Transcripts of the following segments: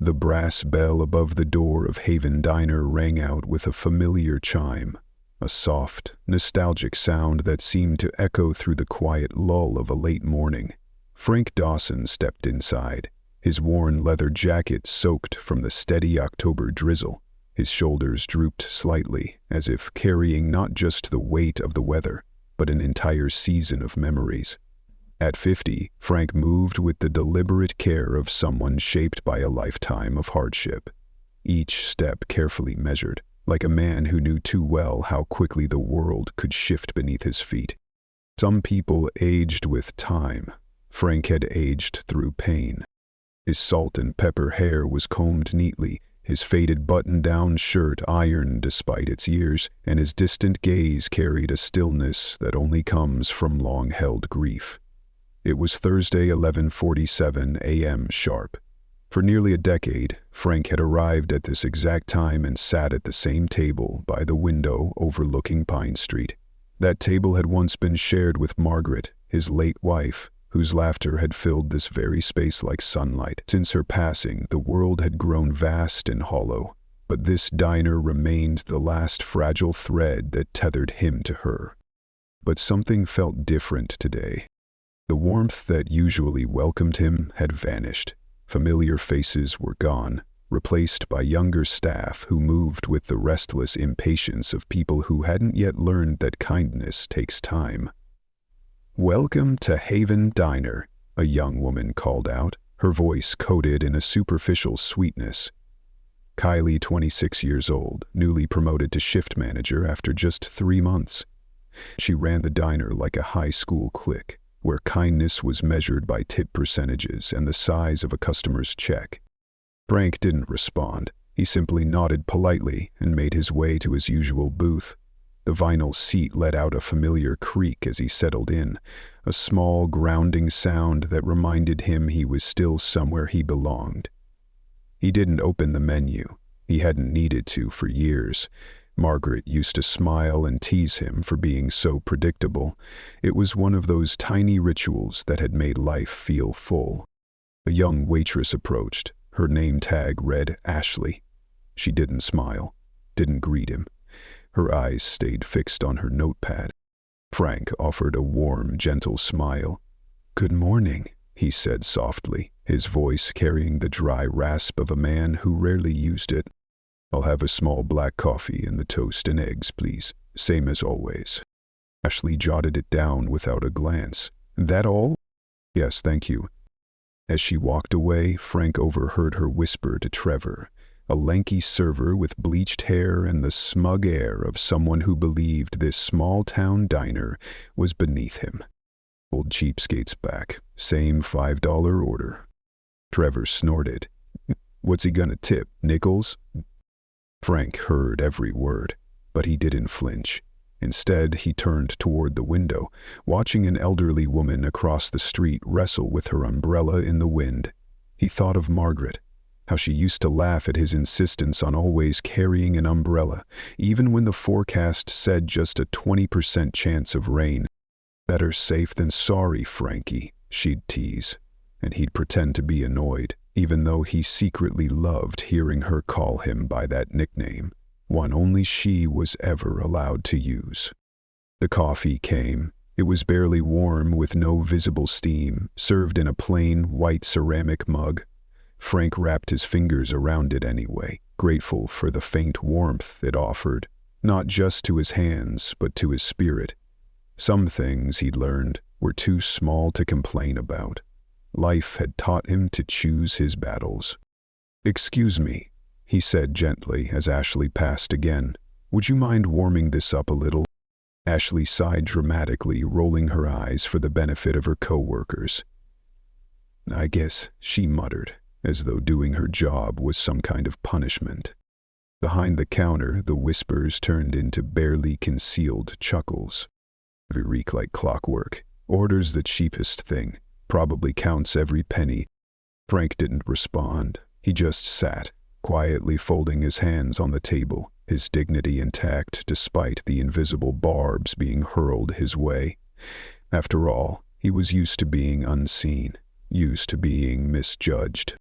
The brass bell above the door of Haven Diner rang out with a familiar chime, a soft, nostalgic sound that seemed to echo through the quiet lull of a late morning. Frank Dawson stepped inside, his worn leather jacket soaked from the steady October drizzle. His shoulders drooped slightly, as if carrying not just the weight of the weather, but an entire season of memories. At 50, Frank moved with the deliberate care of someone shaped by a lifetime of hardship. Each step carefully measured, like a man who knew too well how quickly the world could shift beneath his feet. Some people aged with time. Frank had aged through pain. His salt and pepper hair was combed neatly, his faded button-down shirt ironed despite its years, and his distant gaze carried a stillness that only comes from long-held grief. It was Thursday, 11:47 a.m. sharp. For nearly a decade, Frank had arrived at this exact time and sat at the same table by the window overlooking Pine Street. That table had once been shared with Margaret, his late wife, whose laughter had filled this very space like sunlight. Since her passing, the world had grown vast and hollow, but this diner remained the last fragile thread that tethered him to her. But something felt different today. The warmth that usually welcomed him had vanished. Familiar faces were gone, replaced by younger staff who moved with the restless impatience of people who hadn't yet learned that kindness takes time. "Welcome to Haven Diner," a young woman called out, her voice coated in a superficial sweetness. Kylie, 26 years old, newly promoted to shift manager after just 3 months. She ran the diner like a high school clique, where kindness was measured by tip percentages and the size of a customer's check. Frank didn't respond. He simply nodded politely and made his way to his usual booth. The vinyl seat let out a familiar creak as he settled in, a small grounding sound that reminded him he was still somewhere he belonged. He didn't open the menu. He hadn't needed to for years. Margaret used to smile and tease him for being so predictable. It was one of those tiny rituals that had made life feel full. A young waitress approached. Her name tag read Ashley. She didn't smile, didn't greet him. Her eyes stayed fixed on her notepad. Frank offered a warm, gentle smile. "Good morning," he said softly, his voice carrying the dry rasp of a man who rarely used it. "I'll have a small black coffee and the toast and eggs, please. Same as always." Ashley jotted it down without a glance. "That all?" "Yes, thank you." As she walked away, Frank overheard her whisper to Trevor, a lanky server with bleached hair and the smug air of someone who believed this small-town diner was beneath him. "Old cheapskate's back. Same $5 order." Trevor snorted. "What's he gonna tip, nickels?" Frank heard every word, but he didn't flinch. Instead, he turned toward the window, watching an elderly woman across the street wrestle with her umbrella in the wind. He thought of Margaret, how she used to laugh at his insistence on always carrying an umbrella, even when the forecast said just a 20% chance of rain. "Better safe than sorry, Frankie," she'd tease, and he'd pretend to be annoyed, even though he secretly loved hearing her call him by that nickname, one only she was ever allowed to use. The coffee came. It was barely warm with no visible steam, served in a plain, white ceramic mug. Frank wrapped his fingers around it anyway, grateful for the faint warmth it offered, not just to his hands, but to his spirit. Some things, he'd learned, were too small to complain about. Life had taught him to choose his battles. "Excuse me," he said gently as Ashley passed again. "Would you mind warming this up a little?" Ashley sighed dramatically, rolling her eyes for the benefit of her co-workers. "I guess," she muttered, as though doing her job was some kind of punishment. Behind the counter, the whispers turned into barely concealed chuckles. "Virique like clockwork. Orders the cheapest thing. Probably counts every penny." Frank didn't respond. He just sat, quietly folding his hands on the table, his dignity intact despite the invisible barbs being hurled his way. After all, he was used to being unseen, used to being misjudged.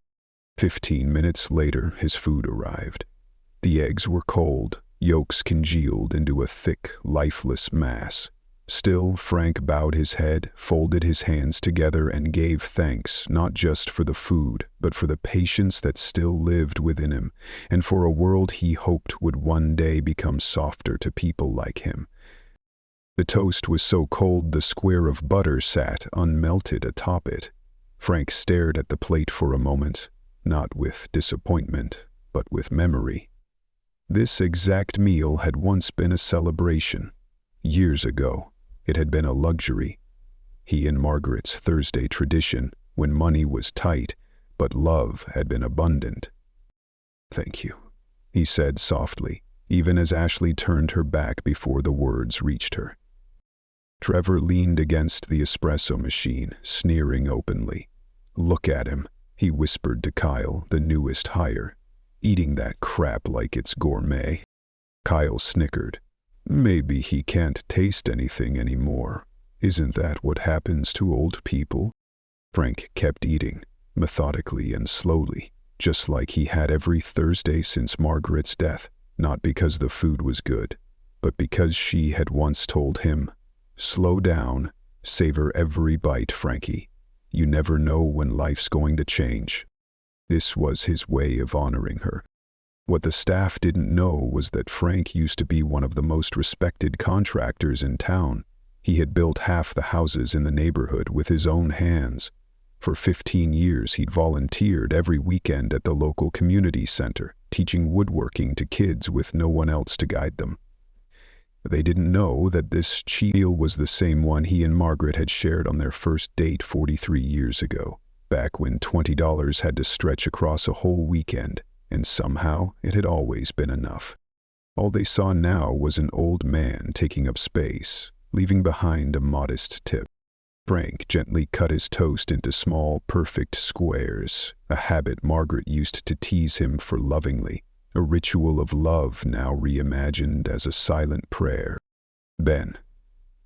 15 minutes later, his food arrived. The eggs were cold, yolks congealed into a thick, lifeless mass. Still, Frank bowed his head, folded his hands together, and gave thanks not just for the food, but for the patience that still lived within him, and for a world he hoped would one day become softer to people like him. The toast was so cold the square of butter sat unmelted atop it. Frank stared at the plate for a moment, not with disappointment, but with memory. This exact meal had once been a celebration. Years ago, it had been a luxury. He and Margaret's Thursday tradition, when money was tight, but love had been abundant. "Thank you," he said softly, even as Ashley turned her back before the words reached her. Trevor leaned against the espresso machine, sneering openly. "Look at him," he whispered to Kyle, the newest hire. "Eating that crap like it's gourmet." Kyle snickered. "Maybe he can't taste anything anymore. Isn't that what happens to old people?" Frank kept eating, methodically and slowly, just like he had every Thursday since Margaret's death, not because the food was good, but because she had once told him, "Slow down, savor every bite, Frankie. You never know when life's going to change." This was his way of honoring her. What the staff didn't know was that Frank used to be one of the most respected contractors in town. He had built half the houses in the neighborhood with his own hands. For 15 years he'd volunteered every weekend at the local community center, teaching woodworking to kids with no one else to guide them. They didn't know that this cheap meal was the same one he and Margaret had shared on their first date 43 years ago, back when $20 had to stretch across a whole weekend. And somehow it had always been enough. All they saw now was an old man taking up space, leaving behind a modest tip. Frank gently cut his toast into small, perfect squares, a habit Margaret used to tease him for lovingly, a ritual of love now reimagined as a silent prayer. Then,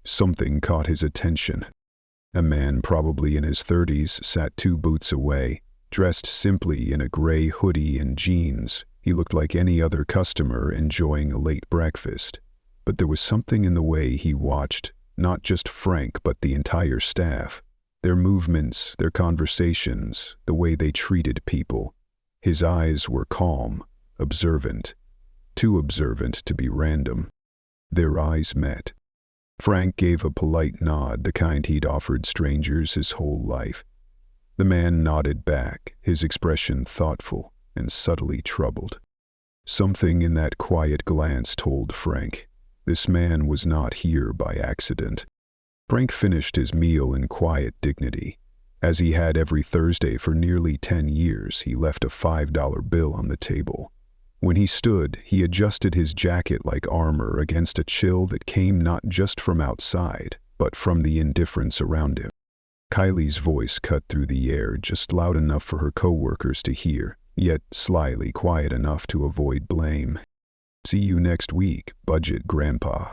something caught his attention. A man probably in his 30s sat 2 booths away, dressed simply in a gray hoodie and jeans. He looked like any other customer enjoying a late breakfast. But there was something in the way he watched, not just Frank but the entire staff. Their movements, their conversations, the way they treated people. His eyes were calm, observant. Too observant to be random. Their eyes met. Frank gave a polite nod, the kind he'd offered strangers his whole life. The man nodded back, his expression thoughtful and subtly troubled. Something in that quiet glance told Frank, this man was not here by accident. Frank finished his meal in quiet dignity. As he had every Thursday for nearly 10 years, he left a $5 bill on the table. When he stood, he adjusted his jacket like armor against a chill that came not just from outside, but from the indifference around him. Kylie's voice cut through the air just loud enough for her co-workers to hear, yet slyly quiet enough to avoid blame. "See you next week, budget grandpa."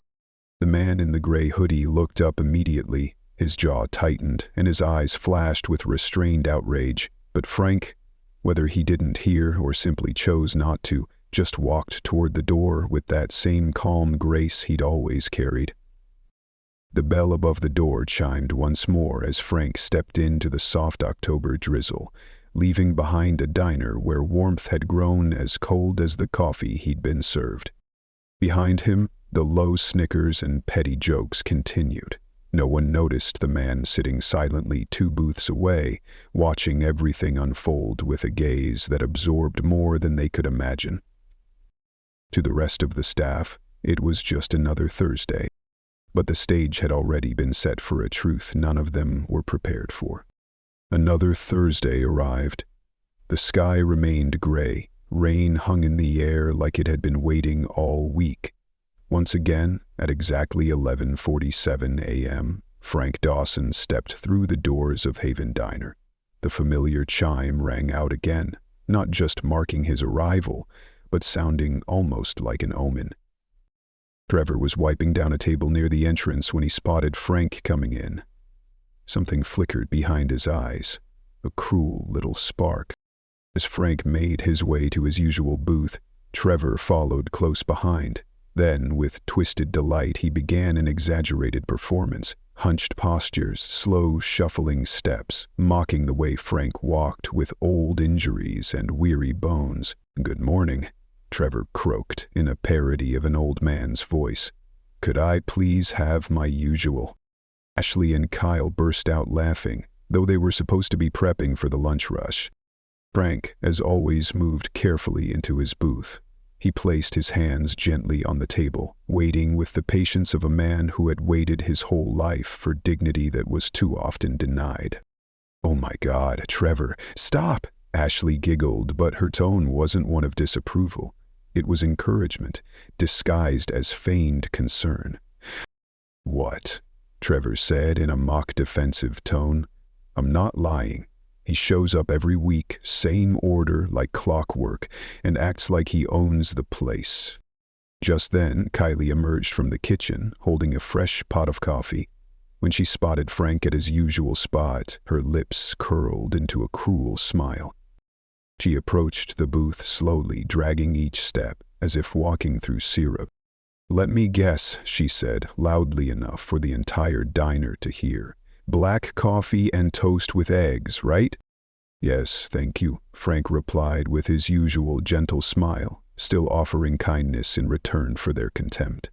The man in the gray hoodie looked up immediately, his jaw tightened and his eyes flashed with restrained outrage, but Frank, whether he didn't hear or simply chose not to, just walked toward the door with that same calm grace he'd always carried. The bell above the door chimed once more as Frank stepped into the soft October drizzle, leaving behind a diner where warmth had grown as cold as the coffee he'd been served. Behind him, the low snickers and petty jokes continued. No one noticed the man sitting silently 2 booths away, watching everything unfold with a gaze that absorbed more than they could imagine. To the rest of the staff, it was just another Thursday. But the stage had already been set for a truth none of them were prepared for. Another Thursday arrived. The sky remained gray, rain hung in the air like it had been waiting all week. Once again, at exactly 11:47 a.m., Frank Dawson stepped through the doors of Haven Diner. The familiar chime rang out again, not just marking his arrival, but sounding almost like an omen. Trevor was wiping down a table near the entrance when he spotted Frank coming in. Something flickered behind his eyes, a cruel little spark. As Frank made his way to his usual booth, Trevor followed close behind. Then, with twisted delight, he began an exaggerated performance, hunched postures, slow shuffling steps, mocking the way Frank walked with old injuries and weary bones. "Good morning," Trevor croaked in a parody of an old man's voice. "Could I please have my usual?" Ashley and Kyle burst out laughing, though they were supposed to be prepping for the lunch rush. Frank, as always, moved carefully into his booth. He placed his hands gently on the table, waiting with the patience of a man who had waited his whole life for dignity that was too often denied. "Oh my God, Trevor, stop!" Ashley giggled, but her tone wasn't one of disapproval. It was encouragement, disguised as feigned concern. "What?" Trevor said in a mock defensive tone. "I'm not lying. He shows up every week, same order, like clockwork, and acts like he owns the place." Just then, Kylie emerged from the kitchen, holding a fresh pot of coffee. When she spotted Frank at his usual spot, her lips curled into a cruel smile. She approached the booth slowly, dragging each step, as if walking through syrup. "Let me guess," she said, loudly enough for the entire diner to hear. "Black coffee and toast with eggs, right?" "Yes, thank you," Frank replied with his usual gentle smile, still offering kindness in return for their contempt.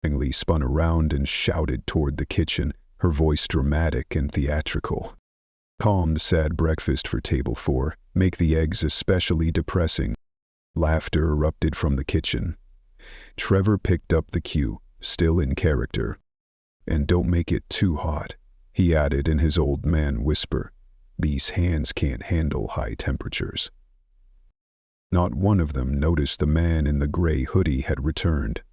Emily spun around and shouted toward the kitchen, her voice dramatic and theatrical. "Calm, sad breakfast for table 4. Make the eggs especially depressing." Laughter erupted from the kitchen. Trevor picked up the cue, still in character. "And don't make it too hot," he added in his old man whisper. "These hands can't handle high temperatures." Not one of them noticed the man in the gray hoodie had returned.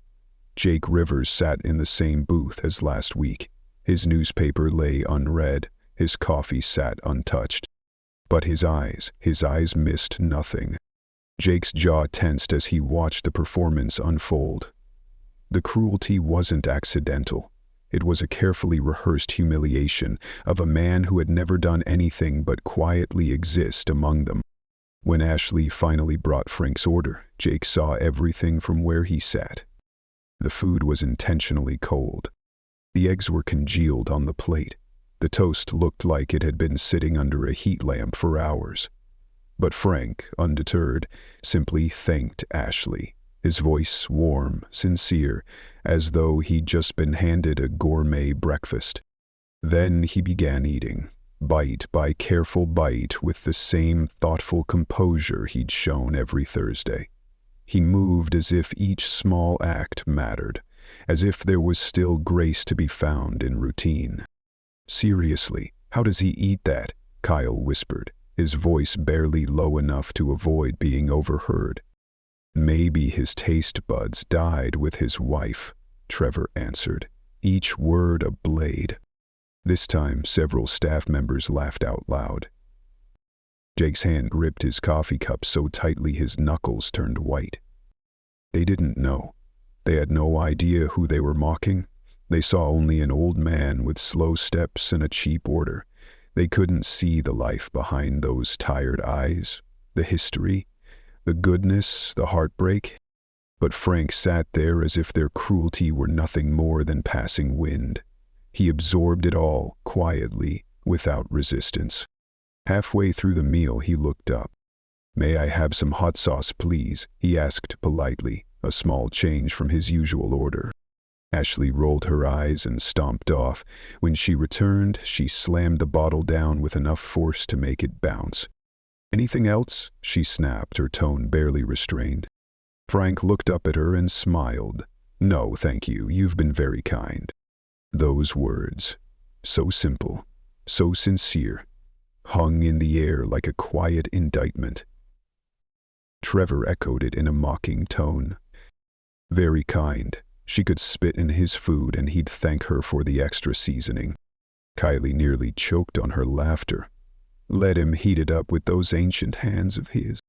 Jake Rivers sat in the same booth as last week. His newspaper lay unread, his coffee sat untouched. But his eyes missed nothing. Jake's jaw tensed as he watched the performance unfold. The cruelty wasn't accidental. It was a carefully rehearsed humiliation of a man who had never done anything but quietly exist among them. When Ashley finally brought Frank's order, Jake saw everything from where he sat. The food was intentionally cold. The eggs were congealed on the plate. The toast looked like it had been sitting under a heat lamp for hours. But Frank, undeterred, simply thanked Ashley, his voice warm, sincere, as though he'd just been handed a gourmet breakfast. Then he began eating, bite by careful bite, with the same thoughtful composure he'd shown every Thursday. He moved as if each small act mattered, as if there was still grace to be found in routine. "Seriously, how does he eat that?" Kyle whispered, his voice barely low enough to avoid being overheard. "Maybe his taste buds died with his wife," Trevor answered, each word a blade. This time, several staff members laughed out loud. Jake's hand gripped his coffee cup so tightly his knuckles turned white. They didn't know. They had no idea who they were mocking. They saw only an old man with slow steps and a cheap order. They couldn't see the life behind those tired eyes, the history, the goodness, the heartbreak. But Frank sat there as if their cruelty were nothing more than passing wind. He absorbed it all, quietly, without resistance. Halfway through the meal, he looked up. "May I have some hot sauce, please?" he asked politely, a small change from his usual order. Ashley rolled her eyes and stomped off. When she returned, she slammed the bottle down with enough force to make it bounce. "Anything else?" she snapped, her tone barely restrained. Frank looked up at her and smiled. "No, thank you. You've been very kind." Those words, so simple, so sincere, hung in the air like a quiet indictment. Trevor echoed it in a mocking tone. Very kind. She could spit in his food and he'd thank her for the extra seasoning. Kylie nearly choked on her laughter. Let him heat it up with those ancient hands of his.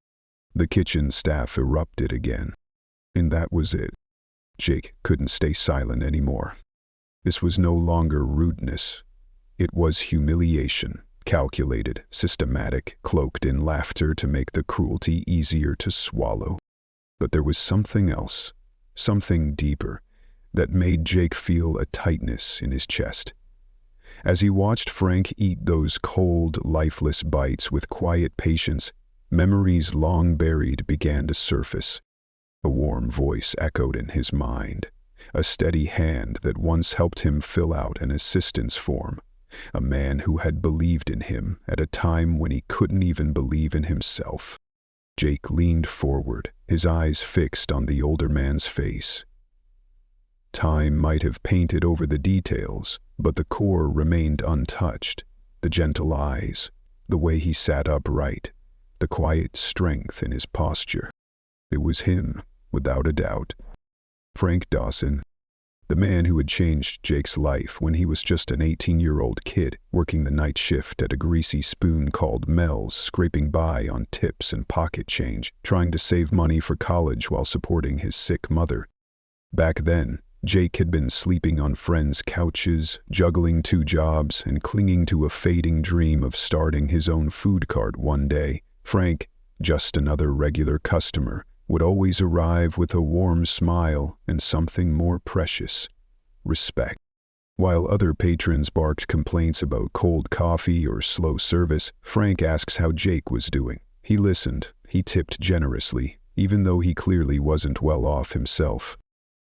The kitchen staff erupted again. And that was it. Jake couldn't stay silent anymore. This was no longer rudeness. It was humiliation, calculated, systematic, cloaked in laughter to make the cruelty easier to swallow. But there was something else, something deeper, that made Jake feel a tightness in his chest. As he watched Frank eat those cold, lifeless bites with quiet patience, memories long buried began to surface. A warm voice echoed in his mind, a steady hand that once helped him fill out an assistance form, a man who had believed in him at a time when he couldn't even believe in himself. Jake leaned forward, his eyes fixed on the older man's face. Time might have painted over the details, but the core remained untouched. The gentle eyes, the way he sat upright, the quiet strength in his posture. It was him, without a doubt. Frank Dawson, the man who had changed Jake's life when he was just an 18-year-old kid working the night shift at a greasy spoon called Mel's, scraping by on tips and pocket change, trying to save money for college while supporting his sick mother. Back then, Jake had been sleeping on friends' couches, juggling 2 jobs, and clinging to a fading dream of starting his own food cart one day. Frank, just another regular customer, would always arrive with a warm smile and something more precious: respect. While other patrons barked complaints about cold coffee or slow service, Frank asks how Jake was doing. He listened, he tipped generously, even though he clearly wasn't well off himself.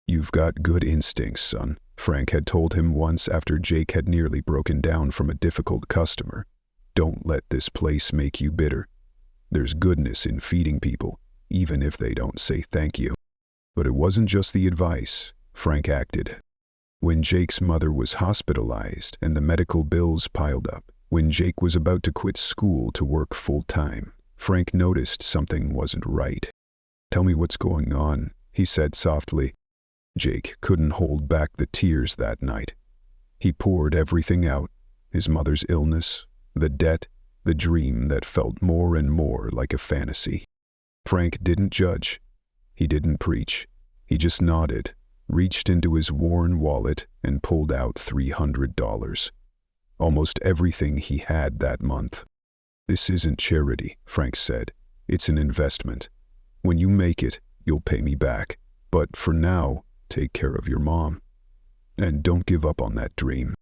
"You've got good instincts, son," Frank had told him once after Jake had nearly broken down from a difficult customer. "Don't let this place make you bitter. There's goodness in feeding people, even if they don't say thank you." But it wasn't just the advice. Frank acted. When Jake's mother was hospitalized and the medical bills piled up, when Jake was about to quit school to work full-time, Frank noticed something wasn't right. "Tell me what's going on," he said softly. Jake couldn't hold back the tears that night. He poured everything out: his mother's illness, the debt, the dream that felt more and more like a fantasy. Frank didn't judge. He didn't preach. He just nodded, reached into his worn wallet, and pulled out $300. Almost everything he had that month. "This isn't charity," Frank said. "It's an investment. When you make it, you'll pay me back. But for now, take care of your mom. And don't give up on that dream."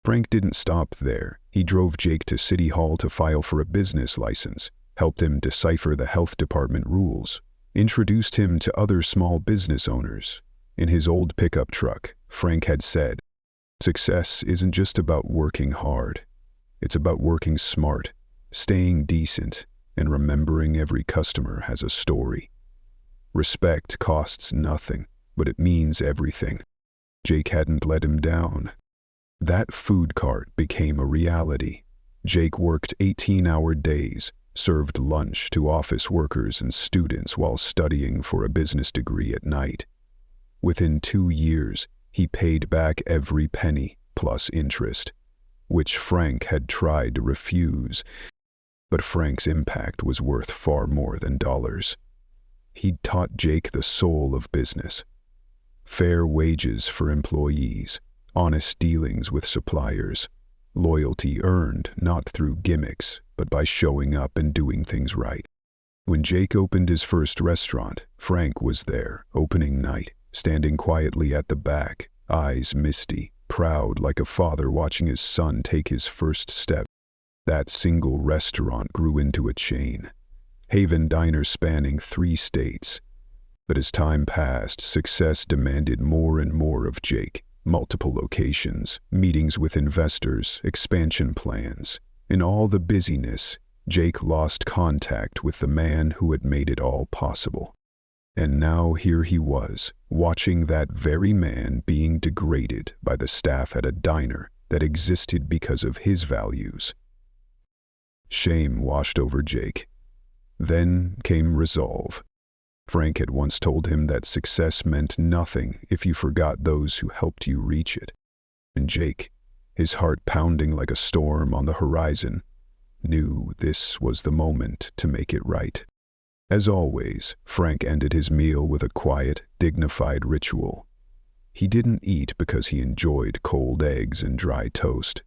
Frank didn't stop there. He drove Jake to City Hall to file for a business license, helped him decipher the health department rules, introduced him to other small business owners. In his old pickup truck, Frank had said, "Success isn't just about working hard. It's about working smart, staying decent, and remembering every customer has a story. Respect costs nothing, but it means everything." Jake hadn't let him down. That food cart became a reality. Jake worked 18-hour days, served lunch to office workers and students while studying for a business degree at night. Within 2 years, he paid back every penny, plus interest, which Frank had tried to refuse. But Frank's impact was worth far more than dollars. He'd taught Jake the soul of business: fair wages for employees, honest dealings with suppliers, loyalty earned not through gimmicks, but by showing up and doing things right. When Jake opened his first restaurant, Frank was there, opening night, standing quietly at the back, eyes misty, proud like a father watching his son take his first step. That single restaurant grew into a chain, Haven Diner spanning 3 states. But as time passed, success demanded more and more of Jake. Multiple locations, meetings with investors, expansion plans. In all the busyness, Jake lost contact with the man who had made it all possible. And now here he was, watching that very man being degraded by the staff at a diner that existed because of his values. Shame washed over Jake. Then came resolve. Frank had once told him that success meant nothing if you forgot those who helped you reach it. And Jake, his heart pounding like a storm on the horizon, knew this was the moment to make it right. As always, Frank ended his meal with a quiet, dignified ritual. He didn't eat because he enjoyed cold eggs and dry toast.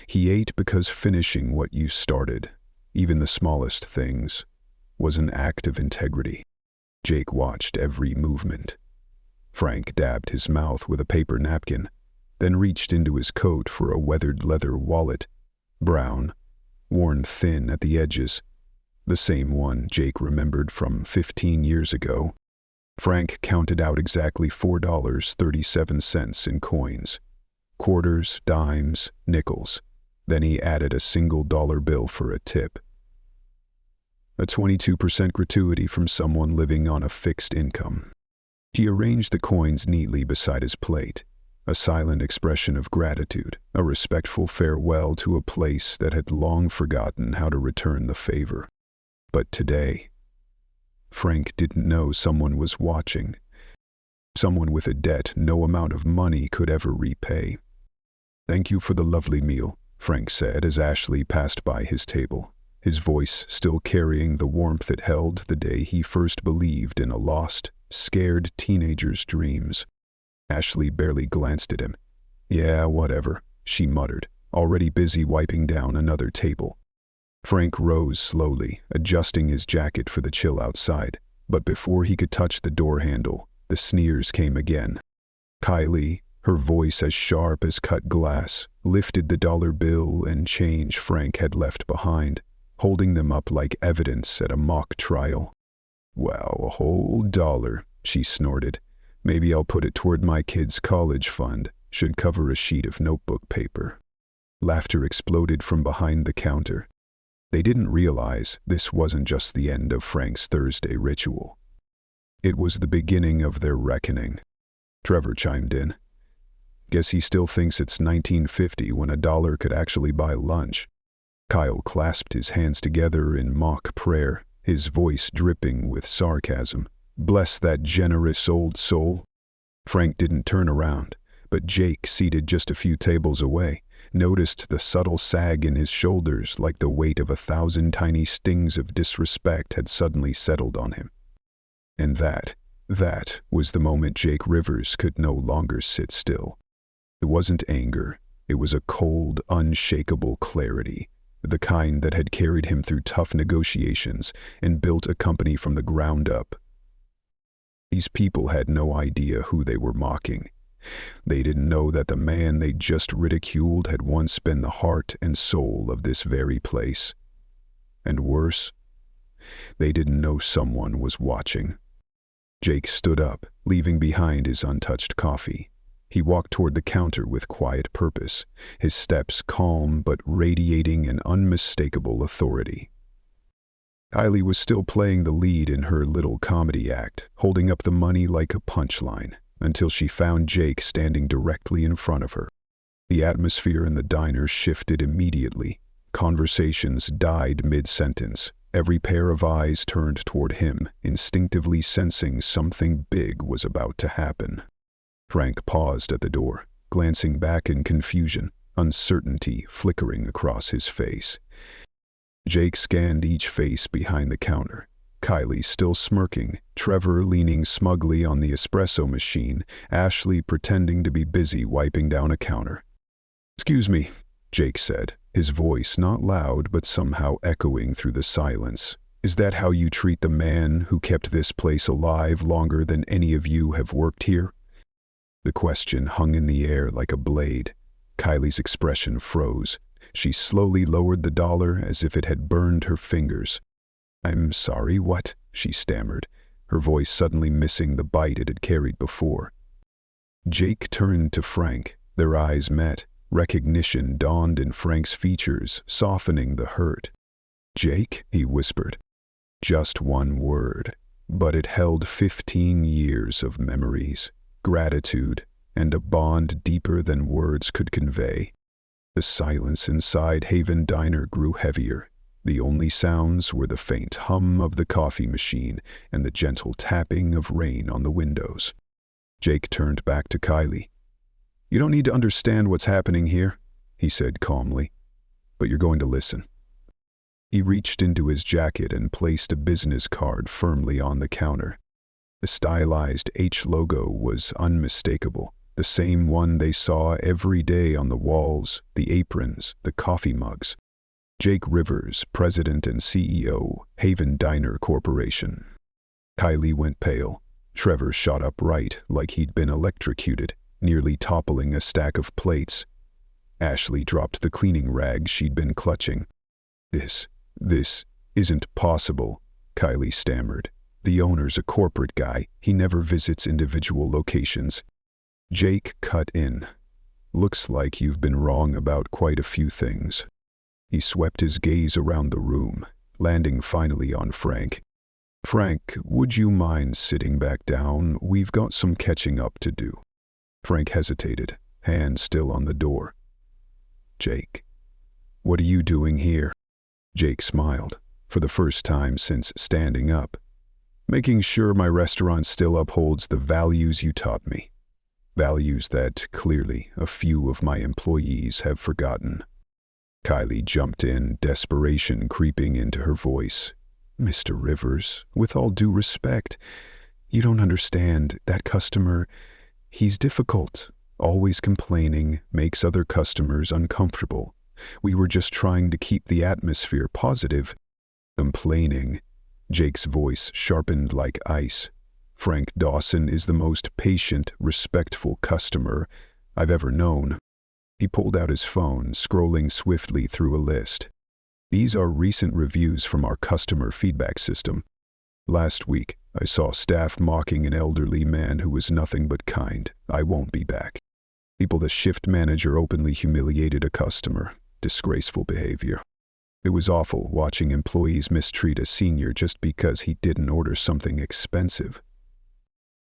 He ate because finishing what you started, even the smallest things, was an act of integrity. Jake watched every movement. Frank dabbed his mouth with a paper napkin, then reached into his coat for a weathered leather wallet, brown, worn thin at the edges, the same one Jake remembered from 15 years ago. Frank counted out exactly $4.37 in coins, quarters, dimes, nickels. Then he added a single dollar bill for a tip. A 22% gratuity from someone living on a fixed income. He arranged the coins neatly beside his plate, a silent expression of gratitude, a respectful farewell to a place that had long forgotten how to return the favor. But today, Frank didn't know someone was watching, someone with a debt no amount of money could ever repay. "Thank you for the lovely meal," Frank said as Ashley passed by his table, his voice still carrying the warmth it held the day he first believed in a lost, scared teenager's dreams. Ashley barely glanced at him. "Yeah, whatever," she muttered, already busy wiping down another table. Frank rose slowly, adjusting his jacket for the chill outside, but before he could touch the door handle, the sneers came again. Kylie, her voice as sharp as cut glass, lifted the dollar bill and change Frank had left behind, holding them up like evidence at a mock trial. "Wow, a whole $1, she snorted. "Maybe I'll put it toward my kid's college fund. Should cover a sheet of notebook paper." Laughter exploded from behind the counter. They didn't realize this wasn't just the end of Frank's Thursday ritual. It was the beginning of their reckoning. Trevor chimed in. "Guess he still thinks it's 1950 when a dollar could actually buy lunch." Kyle clasped his hands together in mock prayer, his voice dripping with sarcasm. "Bless that generous old soul." Frank didn't turn around, but Jake, seated just a few tables away, noticed the subtle sag in his shoulders like the weight of 1,000 tiny stings of disrespect had suddenly settled on him. And that was the moment Jake Rivers could no longer sit still. It wasn't anger, it was a cold, unshakable clarity, the kind that had carried him through tough negotiations and built a company from the ground up. These people had no idea who they were mocking. They didn't know that the man they just ridiculed had once been the heart and soul of this very place. And worse, they didn't know someone was watching. Jake stood up, leaving behind his untouched coffee. He walked toward the counter with quiet purpose, his steps calm but radiating an unmistakable authority. Kylie was still playing the lead in her little comedy act, holding up the money like a punchline, until she found Jake standing directly in front of her. The atmosphere in the diner shifted immediately. Conversations died mid-sentence. Every pair of eyes turned toward him, instinctively sensing something big was about to happen. Frank paused at the door, glancing back in confusion, uncertainty flickering across his face. Jake scanned each face behind the counter. Kylie still smirking, Trevor leaning smugly on the espresso machine, Ashley pretending to be busy wiping down a counter. "Excuse me," Jake said, his voice not loud but somehow echoing through the silence. "Is that how you treat the man who kept this place alive longer than any of you have worked here?" The question hung in the air like a blade. Kylie's expression froze. She slowly lowered the dollar as if it had burned her fingers. "I'm sorry, what?" she stammered, her voice suddenly missing the bite it had carried before. Jake turned to Frank. Their eyes met. Recognition dawned in Frank's features, softening the hurt. "Jake," he whispered. Just one word, but it held 15 years of memories, gratitude, and a bond deeper than words could convey. The silence inside Haven Diner grew heavier. The only sounds were the faint hum of the coffee machine and the gentle tapping of rain on the windows. Jake turned back to Kylie. "You don't need to understand what's happening here," he said calmly, "but you're going to listen." He reached into his jacket and placed a business card firmly on the counter. The stylized H logo was unmistakable, the same one they saw every day on the walls, the aprons, the coffee mugs. Jake Rivers, President and CEO, Haven Diner Corporation. Kylie went pale. Trevor shot upright like he'd been electrocuted, nearly toppling a stack of plates. Ashley dropped the cleaning rag she'd been clutching. This isn't possible, Kylie stammered. The owner's a corporate guy. He never visits individual locations. Jake cut in. Looks like you've been wrong about quite a few things. He swept his gaze around the room, landing finally on Frank. Frank, would you mind sitting back down? We've got some catching up to do. Frank hesitated, hand still on the door. Jake, what are you doing here? Jake smiled, for the first time since standing up. Making sure my restaurant still upholds the values you taught me. Values that, clearly, a few of my employees have forgotten. Kylie jumped in, desperation creeping into her voice. Mr. Rivers, with all due respect, you don't understand. That customer, he's difficult, always complaining, makes other customers uncomfortable. We were just trying to keep the atmosphere positive. Complaining. Jake's voice sharpened like ice. Frank Dawson is the most patient, respectful customer I've ever known. He pulled out his phone, scrolling swiftly through a list. These are recent reviews from our customer feedback system. Last week, I saw staff mocking an elderly man who was nothing but kind. I won't be back. The shift manager openly humiliated a customer. Disgraceful behavior. It was awful watching employees mistreat a senior just because he didn't order something expensive.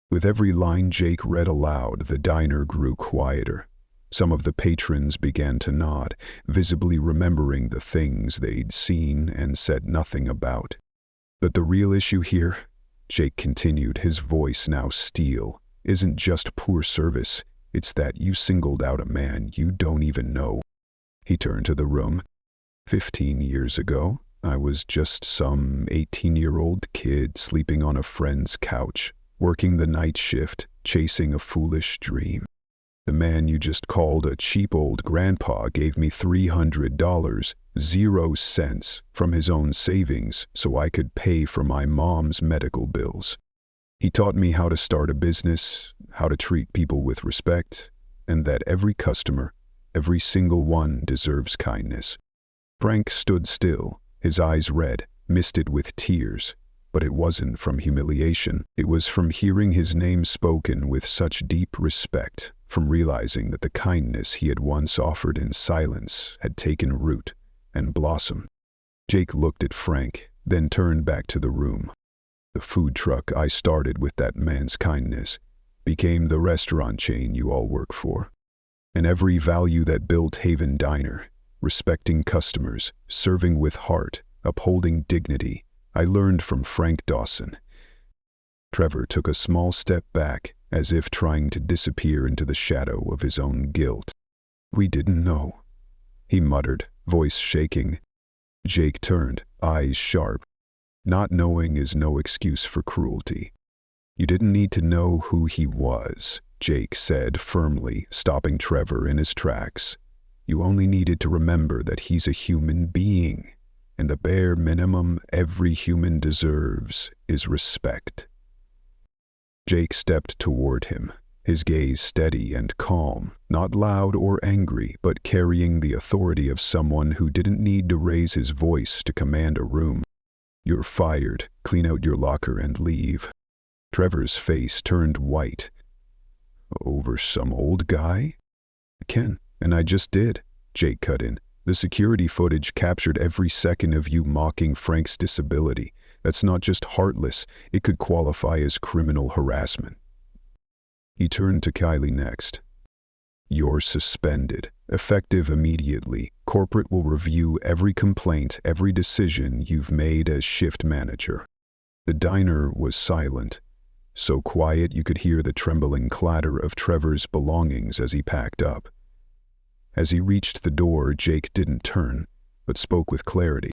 With every line Jake read aloud, the diner grew quieter. Some of the patrons began to nod, visibly remembering the things they'd seen and said nothing about. But the real issue here, Jake continued, his voice now steel, isn't just poor service. It's that you singled out a man you don't even know. He turned to the room. 15 years ago, I was just some 18-year-old kid sleeping on a friend's couch, working the night shift, chasing a foolish dream. The man you just called a cheap old grandpa gave me $300, 0 cents, from his own savings so I could pay for my mom's medical bills. He taught me how to start a business, how to treat people with respect, and that every customer, every single one, deserves kindness. Frank stood still, his eyes red, misted with tears. But it wasn't from humiliation. It was from hearing his name spoken with such deep respect, from realizing that the kindness he had once offered in silence had taken root and blossomed. Jake looked at Frank, then turned back to the room. The food truck I started with that man's kindness became the restaurant chain you all work for. And every value that built Haven Diner, respecting customers, serving with heart, upholding dignity, I learned from Frank Dawson. Trevor took a small step back, as if trying to disappear into the shadow of his own guilt. We didn't know, he muttered, voice shaking. Jake turned, eyes sharp. Not knowing is no excuse for cruelty. You didn't need to know who he was, Jake said firmly, stopping Trevor in his tracks. You only needed to remember that he's a human being. And the bare minimum every human deserves is respect. Jake stepped toward him, his gaze steady and calm, not loud or angry, but carrying the authority of someone who didn't need to raise his voice to command a room. You're fired. Clean out your locker and leave. Trevor's face turned white. Over some old guy? Ken, and I just did, Jake cut in. The security footage captured every second of you mocking Frank's disability. That's not just heartless, it could qualify as criminal harassment. He turned to Kylie next. You're suspended, effective immediately. Corporate will review every complaint, every decision you've made as shift manager. The diner was silent, so quiet you could hear the trembling clatter of Trevor's belongings as he packed up. As he reached the door, Jake didn't turn, but spoke with clarity.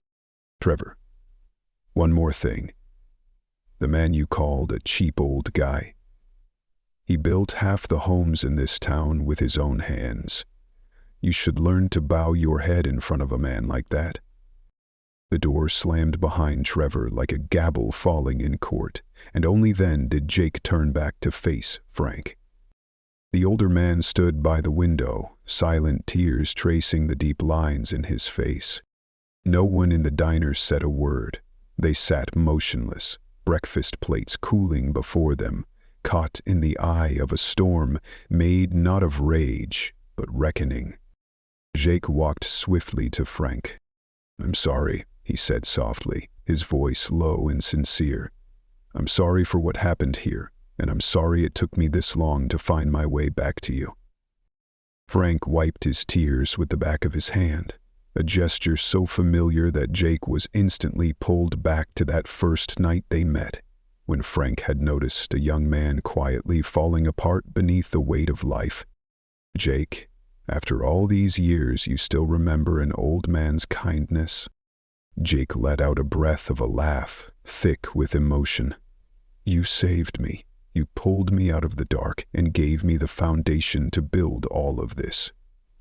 Trevor, one more thing. The man you called a cheap old guy. He built half the homes in this town with his own hands. You should learn to bow your head in front of a man like that." The door slammed behind Trevor like a gavel falling in court, and only then did Jake turn back to face Frank. The older man stood by the window, silent tears tracing the deep lines in his face. No one in the diner said a word. They sat motionless, breakfast plates cooling before them, caught in the eye of a storm made not of rage, but reckoning. Jake walked swiftly to Frank. "I'm sorry," he said softly, his voice low and sincere. "I'm sorry for what happened here, and I'm sorry it took me this long to find my way back to you." Frank wiped his tears with the back of his hand, a gesture so familiar that Jake was instantly pulled back to that first night they met, when Frank had noticed a young man quietly falling apart beneath the weight of life. "Jake, after all these years you still remember an old man's kindness?" Jake let out a breath of a laugh, thick with emotion. "You saved me. You pulled me out of the dark and gave me the foundation to build all of this.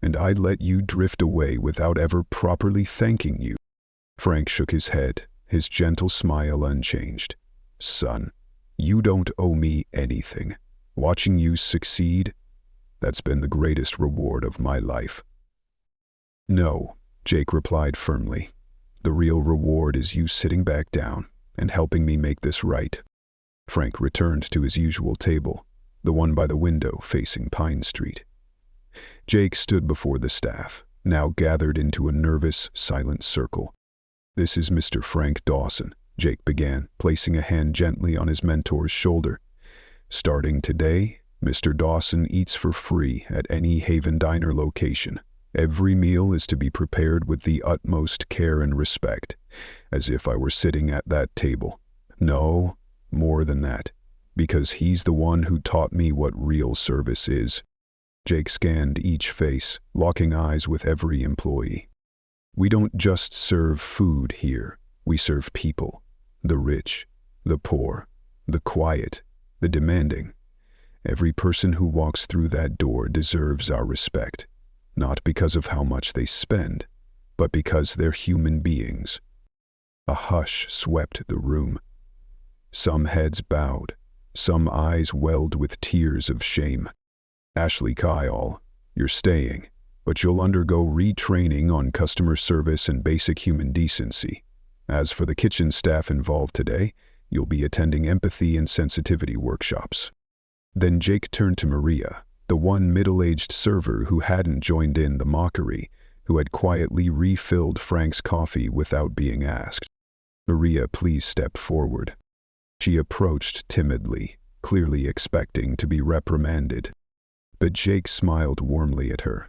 And I let you drift away without ever properly thanking you." Frank shook his head, his gentle smile unchanged. "Son, you don't owe me anything. Watching you succeed, that's been the greatest reward of my life." "No," Jake replied firmly. "The real reward is you sitting back down and helping me make this right." Frank returned to his usual table, the one by the window facing Pine Street. Jake stood before the staff, now gathered into a nervous, silent circle. "This is Mr. Frank Dawson," Jake began, placing a hand gently on his mentor's shoulder. "Starting today, Mr. Dawson eats for free at any Haven Diner location. Every meal is to be prepared with the utmost care and respect, as if I were sitting at that table. No, more than that, because he's the one who taught me what real service is." Jake scanned each face, locking eyes with every employee. "We don't just serve food here. We serve people. The rich, the poor, the quiet, the demanding. Every person who walks through that door deserves our respect, not because of how much they spend, but because they're human beings." A hush swept the room. Some heads bowed, some eyes welled with tears of shame. "Ashley Kyle, you're staying, but you'll undergo retraining on customer service and basic human decency. As for the kitchen staff involved today, you'll be attending empathy and sensitivity workshops." Then Jake turned to Maria, the one middle-aged server who hadn't joined in the mockery, who had quietly refilled Frank's coffee without being asked. "Maria, please step forward." She approached timidly, clearly expecting to be reprimanded. But Jake smiled warmly at her.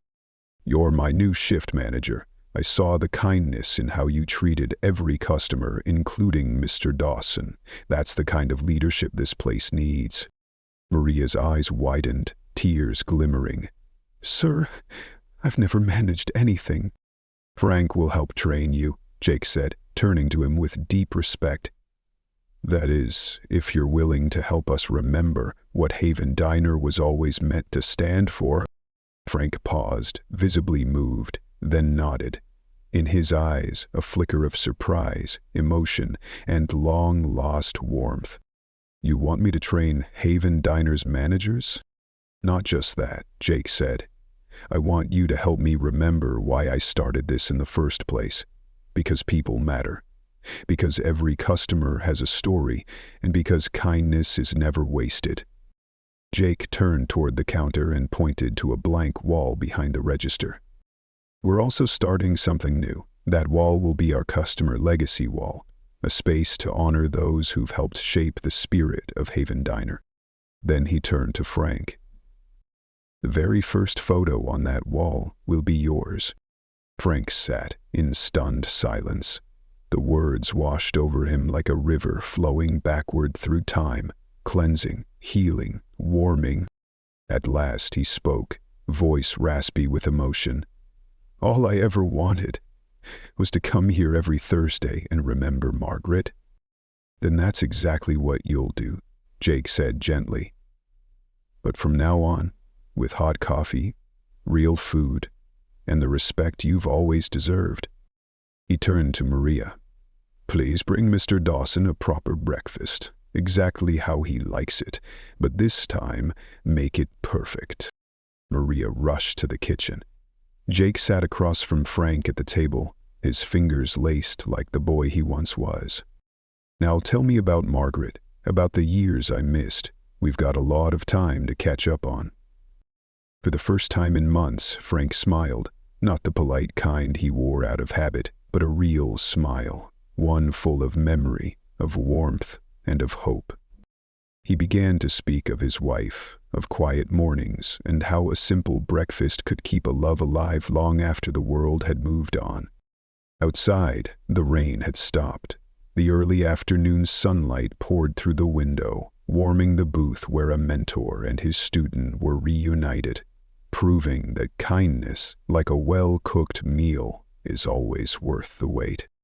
"You're my new shift manager. I saw the kindness in how you treated every customer, including Mr. Dawson. That's the kind of leadership this place needs." Maria's eyes widened, tears glimmering. "Sir, I've never managed anything." "Frank will help train you," Jake said, turning to him with deep respect. "That is, if you're willing to help us remember what Haven Diner was always meant to stand for." Frank paused, visibly moved, then nodded. In his eyes, a flicker of surprise, emotion, and long-lost warmth. "You want me to train Haven Diner's managers?" "Not just that," Jake said. "I want you to help me remember why I started this in the first place. Because people matter. Because every customer has a story, and because kindness is never wasted." Jake turned toward the counter and pointed to a blank wall behind the register. "We're also starting something new. That wall will be our customer legacy wall, a space to honor those who've helped shape the spirit of Haven Diner." Then he turned to Frank. "The very first photo on that wall will be yours." Frank sat in stunned silence. The words washed over him like a river flowing backward through time, cleansing, healing, warming. At last he spoke, voice raspy with emotion. "All I ever wanted was to come here every Thursday and remember Margaret." "Then that's exactly what you'll do," Jake said gently. But from now on, with hot coffee, real food, and the respect you've always deserved. He turned to Maria. Please bring Mr. Dawson a proper breakfast, exactly how he likes it, but this time make it perfect. Maria rushed to the kitchen. Jake sat across from Frank at the table, his fingers laced like the boy he once was. Now tell me about Margaret, about the years I missed. We've got a lot of time to catch up on. For the first time in months, Frank smiled, not the polite kind he wore out of habit, but a real smile, one full of memory, of warmth, and of hope. He began to speak of his wife, of quiet mornings, and how a simple breakfast could keep a love alive long after the world had moved on. Outside, the rain had stopped. The early afternoon sunlight poured through the window, warming the booth where a mentor and his student were reunited, proving that kindness, like a well-cooked meal, is always worth the wait.